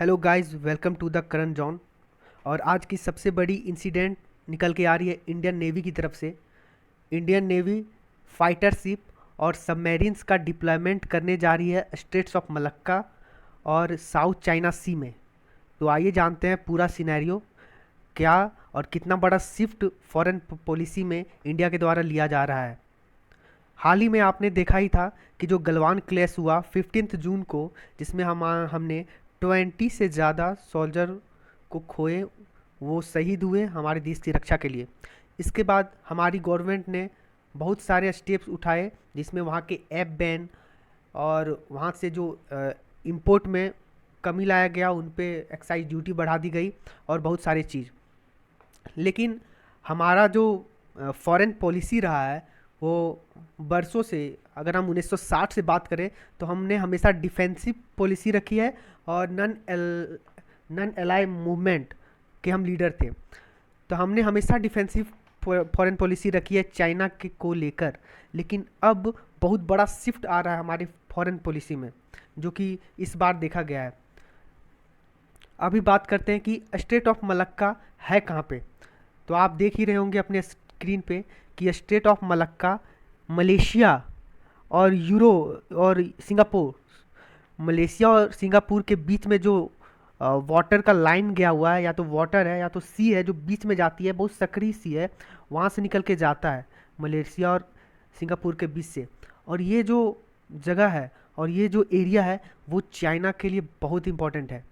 Hello guys, welcome to the Karan John. और आज की सबसे बड़ी इंसिडेंट निकल के आ रही है इंडियन नेवी की तरफ से। इंडियन नेवी फाइटर शिप और सबमरीन्स का डिप्लॉयमेंट करने जा रही है स्ट्रेट्स ऑफ मलक्का और साउथ चाइना सी में। तो आइए जानते हैं पूरा सिनेरियो क्या और कितना बड़ा शिफ्ट फॉरेन पॉलिसी में इंडिया के द्वारा लिया जा रहा है। हाल ही में आपने देखा ही था कि जो गलवान क्लैश हुआ 15 जून को, जिसमें हमने 20 से ज़्यादा सोल्जर को खोए, वो शहीद हुए हमारे देश की रक्षा के लिए। इसके बाद हमारी गवर्नमेंट ने बहुत सारे स्टेप्स उठाए, जिसमें वहाँ के ऐप बैन और वहाँ से जो इंपोर्ट में कमी लाया गया, उन पे एक्साइज ड्यूटी बढ़ा दी गई और बहुत सारी चीज़। लेकिन हमारा जो फॉरेन पॉलिसी रहा है वो बरसों से, अगर हम 1960 से बात करें तो हमने हमेशा डिफेंसिव पॉलिसी रखी है और नन एलाई मूवमेंट के हम लीडर थे। तो हमने हमेशा डिफेंसिव फॉरेन पॉलिसी रखी है चाइना के को लेकर। लेकिन अब बहुत बड़ा शिफ्ट आ रहा है हमारी फॉरेन पॉलिसी में, जो कि इस बार देखा गया है। अभी बात करते हैं कि स्टेट ऑफ मलक्का है कहाँ पे। तो आप देख ही रहे होंगे अपने स्क्रीन पे कि स्टेट ऑफ मलक्का मलेशिया और यूरो और सिंगापुर, मलेशिया और सिंगापुर के बीच में जो वाटर का लाइन गया हुआ है, या तो वाटर है या तो सी है जो बीच में जाती है, बहुत सकरी सी है, वहाँ से निकल के जाता है मलेशिया और सिंगापुर के बीच से। और ये जो जगह है और ये जो एरिया है वो चाइना के लिए बहुत इंपॉर्टेंट है।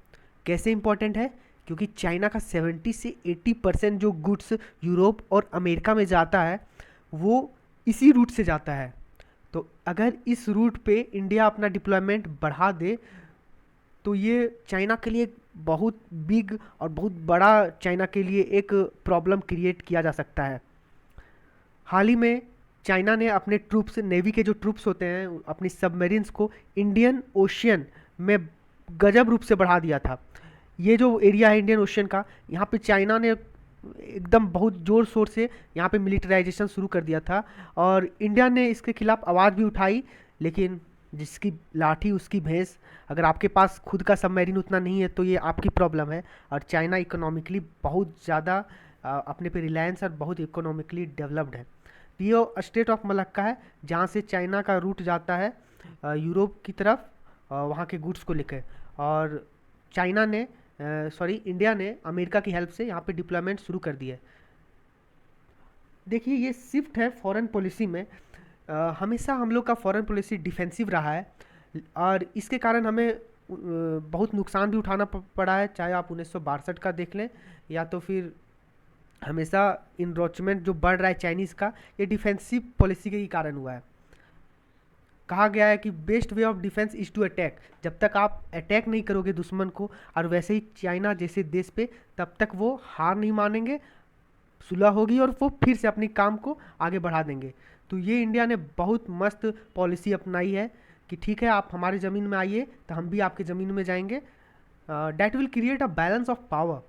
कैसे इंपॉर्टेंट है? क्योंकि चाइना का 70 से 80% जो गुड्स यूरोप और अमेरिका में जाता है वो इसी रूट से जाता है। तो अगर इस रूट पे इंडिया अपना डिप्लॉयमेंट बढ़ा दे तो ये चाइना के लिए बहुत बिग और बहुत बड़ा, चाइना के लिए एक प्रॉब्लम क्रिएट किया जा सकता है। हाल ही में चाइना ने अपने ट्रूप्स, नेवी के जो ट्रूप्स होते हैं, अपनी सबमरीन्स को इंडियन ओशियन में गजब रूप से बढ़ा दिया था। ये जो एरिया है इंडियन ओशियन का, यहाँ पे चाइना ने एकदम बहुत जोर शोर से यहाँ पे मिलिटराइजेशन शुरू कर दिया था और इंडिया ने इसके खिलाफ आवाज़ भी उठाई। लेकिन जिसकी लाठी उसकी भैंस। अगर आपके पास खुद का सबमरीन उतना नहीं है तो ये आपकी प्रॉब्लम है। और चाइना इकोनॉमिकली बहुत ज़्यादा अपने पे रिलायंस और बहुत इकोनॉमिकली डेवलप्ड है। तो ये स्टेट ऑफ मलक्का है जहाँ से चाइना का रूट जाता है यूरोप की तरफ, वहाँ के गुड्स को लेकर। और चाइना ने इंडिया ने अमेरिका की हेल्प से यहाँ पे डिप्लॉयमेंट शुरू कर दिया है। देखिए, ये शिफ्ट है फॉरेन पॉलिसी में। हमेशा हम लोग का फॉरेन पॉलिसी डिफेंसिव रहा है और इसके कारण हमें बहुत नुकसान भी उठाना पड़ा है, चाहे आप 1962 का देख लें या तो फिर हमेशा इनरोचमेंट जो बढ़ रहा है चाइनीज़ का, ये डिफेंसिव पॉलिसी के ही कारण हुआ है। कहा गया है कि best way of defence is to attack. जब तक आप अटैक नहीं करोगे दुश्मन को, और वैसे ही चाइना जैसे देश पे, तब तक वो हार नहीं मानेंगे, सुलह होगी और वो फिर से अपनी काम को आगे बढ़ा देंगे। तो ये इंडिया ने बहुत मस्त पॉलिसी अपनाई है कि ठीक है, आप हमारे ज़मीन में आइए तो हम भी आपके ज़मीन में जाएंगे। That will create a balance of power.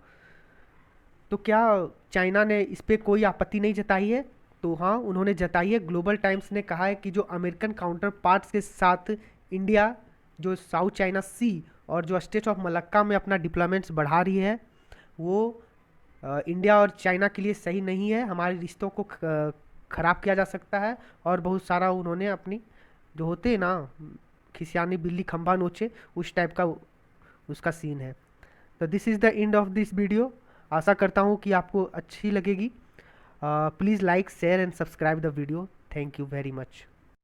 तो क्या चाइना ने इस पर कोई आपत्ति नहीं जताई है? तो हाँ, उन्होंने जताई है। ग्लोबल टाइम्स ने कहा है कि जो अमेरिकन काउंटर पार्ट्स के साथ इंडिया जो साउथ चाइना सी और जो स्टेट ऑफ मलक्का में अपना डिप्लॉयमेंट्स बढ़ा रही है, वो इंडिया और चाइना के लिए सही नहीं है। हमारे रिश्तों को ख़राब किया जा सकता है। और बहुत सारा उन्होंने अपनी, जो होते हैं ना, खिसियानी बिल्ली खंभा नोचे, उस टाइप का उसका सीन है। तो this is the end of this video. आशा करता हूँ कि आपको अच्छी लगेगी। Please like, share and subscribe the video. Thank you very much.